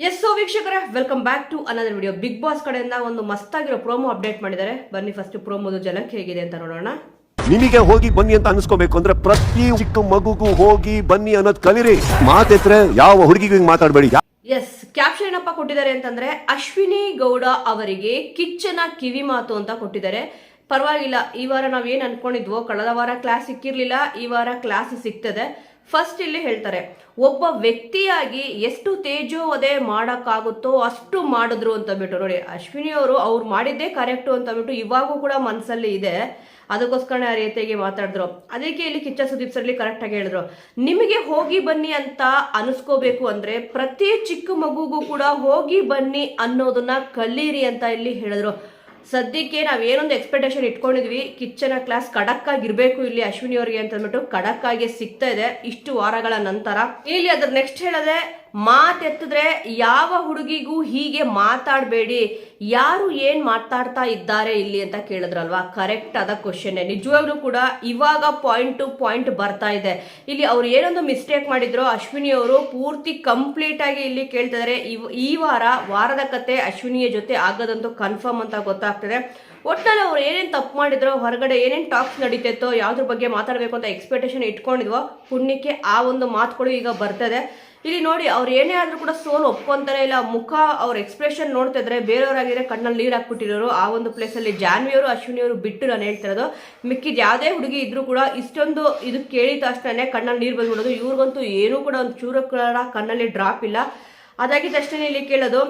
S so ವೀಕ್ಷಕರೇ, welcome back to another video. Bigg Boss ಕಡೆಯಿಂದ ಒಂದು ಮಸ್ತಾಗಿರೋ ಪ್ರೋಮೋ ಅಪ್ಡೇಟ್ ಮಾಡಿದ್ದಾರೆ. ಬನ್ನಿ ಫಸ್ಟ್ ಪ್ರೋಮೋದು ಜನಕ್ಕೆ ಹೇಗಿದೆ ಅಂತ ನೋಡೋಣ. ನಿಮಗೆ ಹೋಗಿ ಬನ್ನಿ ಅಂತ ಅನ್ಸ್ಕೋಬೇಕು ಅಂದ್ರೆ ಪ್ರತಿ ಚಿಕ್ಕ ಮಗುಗೂ ಹೋಗಿ ಬನ್ನಿ ಅನ್ನೋದು ಕಲಿರಿ. ಮಾತೆತ್ರೆ ಯಾವ ಹುಡುಗಿಗೂ ಮಾತಾಡಬೇಡಿ. ಎಸ್, ಕ್ಯಾಪ್ಷನ್ ಏನಪ್ಪ ಕೊಟ್ಟಿದ್ದಾರೆ ಅಂತಂದ್ರೆ, ಅಶ್ವಿನಿ ಗೌಡ ಅವರಿಗೆ ಕಿಚ್ಚನ ಕಿವಿ ಮಾತು ಅಂತ ಕೊಟ್ಟಿದ್ದಾರೆ. ಪರವಾಗಿಲ್ಲ, ಈ ವಾರ ನಾವೇನ್ ಅನ್ಕೊಂಡಿದ್ವೋ, ಕಳೆದ ವಾರ ಕ್ಲಾಸ್ ಸಿಕ್ಕಿರ್ಲಿಲ್ಲ, ಈ ವಾರ ಕ್ಲಾಸ್ ಸಿಗ್ತದೆ. ಫಸ್ಟ್ ಇಲ್ಲಿ ಹೇಳ್ತಾರೆ, ಒಬ್ಬ ವ್ಯಕ್ತಿಯಾಗಿ ಎಷ್ಟು ತೇಜೋವಧೆ ಮಾಡೋಕ್ಕಾಗುತ್ತೋ ಅಷ್ಟು ಮಾಡಿದ್ರು ಅಂತ ಬಿಟ್ಟು. ನೋಡಿ, ಅಶ್ವಿನಿ ಅವರು ಅವ್ರು ಮಾಡಿದ್ದೇ ಕರೆಕ್ಟು ಅಂತ ಬಿಟ್ಟು ಇವಾಗೂ ಕೂಡ ಮನಸ್ಸಲ್ಲಿ ಇದೆ. ಅದಕ್ಕೋಸ್ಕರ ಆ ರೀತಿಯಾಗಿ ಮಾತಾಡಿದ್ರು. ಅದಕ್ಕೆ ಇಲ್ಲಿ ಕಿಚ್ಚ ಸುದೀಪ್ ಸರ್ಲಿ ಕರೆಕ್ಟಾಗಿ ಹೇಳಿದ್ರು, ನಿಮಗೆ ಹೋಗಿ ಬನ್ನಿ ಅಂತ ಅನಿಸ್ಕೋಬೇಕು ಅಂದ್ರೆ ಪ್ರತಿ ಚಿಕ್ಕ ಮಗುಗೂ ಕೂಡ ಹೋಗಿ ಬನ್ನಿ ಅನ್ನೋದನ್ನ ಕಲೀರಿ ಅಂತ ಇಲ್ಲಿ ಹೇಳಿದ್ರು. ಸದ್ಯಕ್ಕೆ ನಾವೇನೊಂದು ಎಕ್ಸ್ಪೆಕ್ಟೇಷನ್ ಇಟ್ಕೊಂಡಿದ್ವಿ, ಕಿಚ್ಚನ ಕ್ಲಾಸ್ ಖಡಕ್ ಆಗಿರ್ಬೇಕು ಇಲ್ಲಿ ಅಶ್ವಿನಿ ಅವರಿಗೆ ಅಂತ ಅಂದ್ಬಿಟ್ಟು ಖಡಕ್ ಆಗಿ ಸಿಗ್ತಾ ಇದೆ ಇಷ್ಟು ವಾರಗಳ ನಂತರ. ಇಲ್ಲಿ ಅದ್ರ ನೆಕ್ಸ್ಟ್ ಹೇಳಿದ್ರೆ, ಮಾತೆತ್ತಿದ್ರೆ ಯಾವ ಹುಡುಗಿಗೂ ಹೀಗೆ ಮಾತಾಡಬೇಡಿ, ಯಾರು ಏನ್ ಮಾತಾಡ್ತಾ ಇದ್ದಾರೆ ಇಲ್ಲಿ ಅಂತ ಕೇಳಿದ್ರಲ್ವಾ. ಕರೆಕ್ಟ್ ಅದ ಕ್ವಶನ್. ನಿಜವಾಗ್ಲೂ ಕೂಡ ಇವಾಗ ಪಾಯಿಂಟ್ ಟು ಪಾಯಿಂಟ್ ಬರ್ತಾ ಇದೆ. ಇಲ್ಲಿ ಅವ್ರು ಏನೊಂದು ಮಿಸ್ಟೇಕ್ ಮಾಡಿದ್ರು ಅಶ್ವಿನಿ ಅವರು ಪೂರ್ತಿ ಕಂಪ್ಲೀಟ್ ಆಗಿ ಇಲ್ಲಿ ಕೇಳ್ತಿದ್ದಾರೆ. ಈ ವಾರದ ಕತೆ ಅಶ್ವಿನಿಯ ಜೊತೆ ಆಗೋದಂತೂ ಕನ್ಫರ್ಮ್ ಅಂತ ಗೊತ್ತಾಗ್ತದೆ. ಒಟ್ಟಿನಲ್ಲಿ ಅವ್ರು ಏನೇನು ತಪ್ಪು ಮಾಡಿದ್ರು, ಹೊರಗಡೆ ಏನೇನು ಟಾಕ್ಸ್ ನಡೀತಿತ್ತೋ, ಯಾವ್ದ್ರ ಬಗ್ಗೆ ಮಾತಾಡಬೇಕು ಅಂತ ಎಕ್ಸ್ಪೆಕ್ಟೇಷನ್ ಇಟ್ಕೊಂಡಿದ್ವೋ, ಪುಣ್ಯಕ್ಕೆ ಆ ಒಂದು ಮಾತುಗಳು ಈಗ ಬರ್ತದೆ. ಇಲ್ಲಿ ನೋಡಿ, ಅವ್ರು ಏನೇ ಆದ್ರೂ ಕೂಡ ಸೋಲು ಒಪ್ಕೊಂತಾರೆ ಇಲ್ಲ. ಮುಖ ಅವ್ರ ಎಕ್ಸ್ಪ್ರೆಷನ್ ನೋಡ್ತಿದ್ರೆ ಬೇರೆಯವರಾಗಿದ್ರೆ ಕಣ್ಣಲ್ಲಿ ನೀರು ಹಾಕ್ಬಿಟ್ಟಿರೋರು. ಆ ಒಂದು ಪ್ಲೇಸಲ್ಲಿ ಜಾನ್ವಿಯವರು ಅಶ್ವಿನಿ ಅವರು ಬಿಟ್ಟು ನಾನು ಹೇಳ್ತಿರೋದು. ಮಿಕ್ಕಿದ ಯಾವುದೇ ಹುಡುಗಿ ಇದ್ರೂ ಕೂಡ ಇಷ್ಟೊಂದು ಇದು ಕೇಳಿದ ತಕ್ಷಣ ಕಣ್ಣಲ್ಲಿ ನೀರು ಬಂದ್ಬಿಡೋದು. ಇವ್ರಿಗಂತೂ ಏನೂ ಕೂಡ ಒಂದು ಚೂರು ಕೂಡ ಕಣ್ಣಲ್ಲಿ ಡ್ರಾಪ್ ಇಲ್ಲ. ಅದಾಗಿದ್ದಷ್ಟೇ ಇಲ್ಲಿ ಕೇಳೋದು,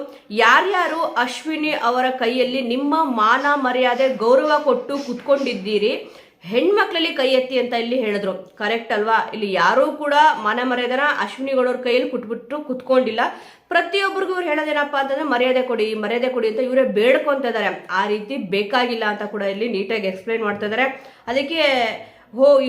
ಯಾರ್ಯಾರು ಅಶ್ವಿನಿ ಅವರ ಕೈಯಲ್ಲಿ ನಿಮ್ಮ ಮಾನ ಮರ್ಯಾದೆ ಗೌರವ ಕೊಟ್ಟು ಕುತ್ಕೊಂಡಿದ್ದೀರಿ, ಹೆಣ್ಮಕ್ಳಲ್ಲಿ ಕೈ ಎತ್ತಿ ಅಂತ ಇಲ್ಲಿ ಹೇಳಿದ್ರು. ಕರೆಕ್ಟ್ ಅಲ್ವಾ? ಇಲ್ಲಿ ಯಾರೂ ಕೂಡ ಮಾನ ಮರ್ಯಾದೆನ ಅಶ್ವಿನಿ ಗೌಡವ್ರ ಕೈಯಲ್ಲಿ ಕುತ್ಕೊಂಡಿಲ್ಲ. ಪ್ರತಿಯೊಬ್ಬರಿಗೂ ಇವ್ರು ಹೇಳೋದೇನಪ್ಪ ಅಂತಂದ್ರೆ, ಮರ್ಯಾದೆ ಕೊಡಿ ಅಂತ ಇವರೇ ಬೇಡ್ಕೊಂತ ಇದ್ದಾರೆ. ಆ ರೀತಿ ಬೇಕಾಗಿಲ್ಲ ಅಂತ ಕೂಡ ಇಲ್ಲಿ ನೀಟಾಗಿ ಎಕ್ಸ್ಪ್ಲೈನ್ ಮಾಡ್ತಾ ಇದ್ದಾರೆ. ಅದಕ್ಕೆ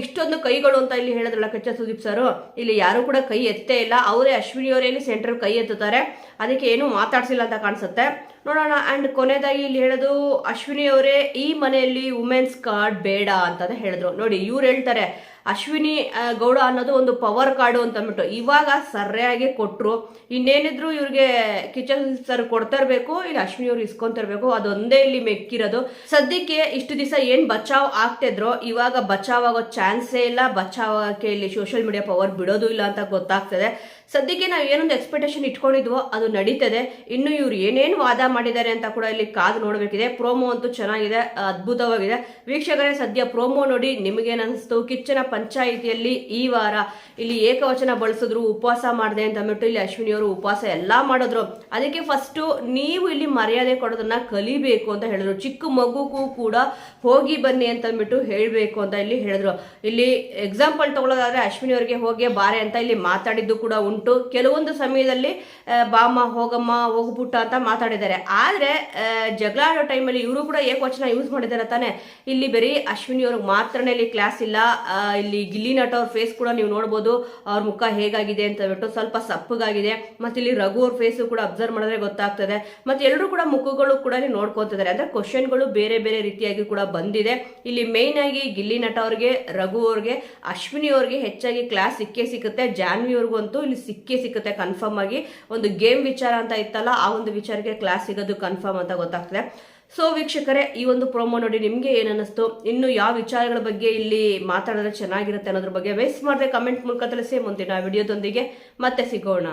ಇಷ್ಟೊಂದು ಕೈಗಳು ಅಂತ ಇಲ್ಲಿ ಹೇಳಿದ್ರಲ್ಲ ಕಿಚ್ಚ ಸುದೀಪ್ ಸರ್, ಇಲ್ಲಿ ಯಾರು ಕೂಡ ಕೈ ಎತ್ತೇ ಇಲ್ಲ. ಅವರೇ ಅಶ್ವಿನಿ ಅವರೇ ಇಲ್ಲಿ ಸೆಂಟ್ರಲ್ ಕೈ ಎತ್ತುತ್ತಾರೆ. ಅದಕ್ಕೆ ಏನು ಮಾತಾಡ್ಸಿಲ್ಲ ಅಂತ ಕಾಣಿಸುತ್ತೆ. ನೋಡೋಣ. ಅಂಡ್ ಕೊನೆಯದಾಗಿ ಇಲ್ಲಿ ಹೇಳೋದು, ಅಶ್ವಿನಿ ಅವರೇ ಈ ಮನೆಯಲ್ಲಿ ವುಮೆನ್ಸ್ ಕಾರ್ಡ್ ಬೇಡ ಅಂತ ಹೇಳಿದ್ರು. ನೋಡಿ, ಇವ್ರು ಹೇಳ್ತಾರೆ ಅಶ್ವಿನಿ ಗೌಡ ಅನ್ನೋದು ಒಂದು ಪವರ್ ಕಾರ್ಡು ಅಂತ ಅಂದ್ಬಿಟ್ಟು ಇವಾಗ ಸರಿಯಾಗಿ ಕೊಟ್ರು. ಇನ್ನೇನಿದ್ರು ಇವ್ರಿಗೆ ಕಿಚನ್ ಸರ್ ಕೊಡ್ತಾ ಇರ್ಬೇಕು, ಇಲ್ಲಿ ಅಶ್ವಿನಿ ಅವ್ರು ಇಸ್ಕೊಂತಿರ್ಬೇಕು. ಅದೊಂದೇ ಇಲ್ಲಿ ಮೆಕ್ಕಿರೋದು. ಸದ್ಯಕ್ಕೆ ಇಷ್ಟು ದಿವಸ ಏನ್ ಬಚಾವ್ ಆಗ್ತಿದ್ರು, ಇವಾಗ ಬಚಾವ್ ಆಗೋ ಚಾನ್ಸೇ ಇಲ್ಲ. ಬಚಾವ್ ಆಗಕ್ಕೆ ಇಲ್ಲಿ ಸೋಷಿಯಲ್ ಮೀಡಿಯಾ ಪವರ್ ಬಿಡೋದು ಇಲ್ಲ ಅಂತ ಗೊತ್ತಾಗ್ತದೆ. ಸದ್ಯಕ್ಕೆ ನಾವು ಏನೊಂದು ಎಕ್ಸ್ಪೆಕ್ಟೇಷನ್ ಇಟ್ಕೊಂಡಿದ್ವೋ ಅದು ನಡೀತದೆ. ಇನ್ನು ಇವ್ರು ಏನೇನು ವಾದ ಮಾಡಿದ್ದಾರೆ ಅಂತ ಕೂಡ ಇಲ್ಲಿ ಕಾದು ನೋಡಬೇಕಿದೆ. ಪ್ರೋಮೋ ಅಂತೂ ಚೆನ್ನಾಗಿದೆ, ಅದ್ಭುತವಾಗಿದೆ. ವೀಕ್ಷಕರೇ, ಸದ್ಯ ಪ್ರೋಮೋ ನೋಡಿ ನಿಮಗೇನಿಸ್ತು? ಕಿಚ್ಚನ ಪಂಚಾಯಿತಿಯಲ್ಲಿ ಈ ವಾರ ಇಲ್ಲಿ ಏಕವಚನ ಬಳಸಿದ್ರು, ಉಪವಾಸ ಮಾಡಿದೆ ಅಂತ ಅಂದ್ಬಿಟ್ಟು ಇಲ್ಲಿ ಅಶ್ವಿನಿ ಅವರು ಉಪವಾಸ ಎಲ್ಲಾ ಮಾಡಿದ್ರು. ಅದಕ್ಕೆ ಫಸ್ಟ್ ನೀವು ಇಲ್ಲಿ ಮರ್ಯಾದೆ ಕೊಡೋದನ್ನ ಕಲಿಬೇಕು ಅಂತ ಹೇಳಿದ್ರು. ಚಿಕ್ಕ ಮಗುಗೂ ಕೂಡ ಹೋಗಿ ಬನ್ನಿ ಅಂತ ಅಂದ್ಬಿಟ್ಟು ಹೇಳಬೇಕು ಅಂತ ಇಲ್ಲಿ ಹೇಳಿದ್ರು. ಇಲ್ಲಿ ಎಕ್ಸಾಂಪಲ್ ತಗೊಳ್ಳೋದಾದ್ರೆ ಅಶ್ವಿನಿ ಅವರಿಗೆ ಹೋಗಿ ಬಾರೆ ಅಂತ ಇಲ್ಲಿ ಮಾತಾಡಿದ್ದು ಕೂಡ ಉಂಟು. ಕೆಲವೊಂದು ಸಮಯದಲ್ಲಿ ಬಾಮ ಹೋಗಮ್ಮ ಹೋಗ್ಬಿಟ್ಟ ಅಂತ ಮಾತಾಡಿದ್ದಾರೆ. ಆದ್ರೆ ಜಗಳ ಆಡೋ ಟೈಮಲ್ಲಿ ಇವರು ಕೂಡ ಏಕವಚನ ಯೂಸ್ ಮಾಡಿದ್ದಾರೆ ತಾನೆ. ಇಲ್ಲಿ ಬರೀ ಅಶ್ವಿನಿ ಅವ್ರಿಗೆ ಮಾತ್ರನೇ ಇಲ್ಲಿ ಕ್ಲಾಸ್ ಇಲ್ಲ. ಇಲ್ಲಿ ಗಿಲ್ಲಿ ನಟ ಅವ್ರ ಫೇಸ್ ಕೂಡ ನೀವು ನೋಡ್ಬೋದು, ಅವ್ರ ಮುಖ ಹೇಗಾಗಿದೆ ಅಂತ ಹೇಳ್ಬಿಟ್ಟು ಸ್ವಲ್ಪ ಸಪ್ಪಗಾಗಿದೆ. ಮತ್ತೆ ಇಲ್ಲಿ ರಘು ಅವ್ರ ಫೇಸ್ ಕೂಡ ಅಬ್ಸರ್ವ್ ಮಾಡಿದ್ರೆ ಗೊತ್ತಾಗ್ತದೆ. ಮತ್ತೆ ಎಲ್ಲರೂ ಕೂಡ ಮುಖಗಳು ಕೂಡ ನೋಡ್ಕೊತಿದ್ದಾರೆ. ಅಂದ್ರೆ ಕ್ವಶನ್ಗಳು ಬೇರೆ ಬೇರೆ ರೀತಿಯಾಗಿ ಕೂಡ ಬಂದಿದೆ. ಇಲ್ಲಿ ಮೇನ್ ಆಗಿ ಗಿಲ್ಲಿ ನಟ ಅವ್ರಿಗೆ, ರಘು ಅವ್ರಿಗೆ, ಅಶ್ವಿನಿ ಅವ್ರಿಗೆ ಹೆಚ್ಚಾಗಿ ಕ್ಲಾಸ್ ಸಿಕ್ಕುತ್ತೆ. ಜಾನ್ವಿ ಅವ್ರಿಗೂ ಅಂತೂ ಇಲ್ಲಿ ಸಿಕ್ಕುತ್ತೆ ಕನ್ಫರ್ಮ್ ಆಗಿ. ಒಂದು ಗೇಮ್ ವಿಚಾರ ಅಂತ ಇತ್ತಲ್ಲ, ಆ ಒಂದು ವಿಚಾರಕ್ಕೆ ಕ್ಲಾಸ್ ಸಿಗೋದು ಕನ್ಫರ್ಮ್ ಅಂತ ಗೊತ್ತಾಗ್ತದೆ. ಸೊ ವೀಕ್ಷಕರೇ, ಈ ಒಂದು ಪ್ರೋಮೋ ನೋಡಿ ನಿಮ್ಗೆ ಏನ್ ಅನ್ನಿಸ್ತು? ಇನ್ನು ಯಾವ ವಿಚಾರಗಳ ಬಗ್ಗೆ ಇಲ್ಲಿ ಮಾತಾಡಿದ್ರೆ ಚೆನ್ನಾಗಿರುತ್ತೆ ಅನ್ನೋದ್ರ ಬಗ್ಗೆ ವೇಸ್ಟ್ ಮಾಡದೆ ಕಮೆಂಟ್ ಮೂಲಕ ತಿಳಿಸಿ. ಮುಂದಿನ ವಿಡಿಯೋದೊಂದಿಗೆ ಮತ್ತೆ ಸಿಗೋಣ.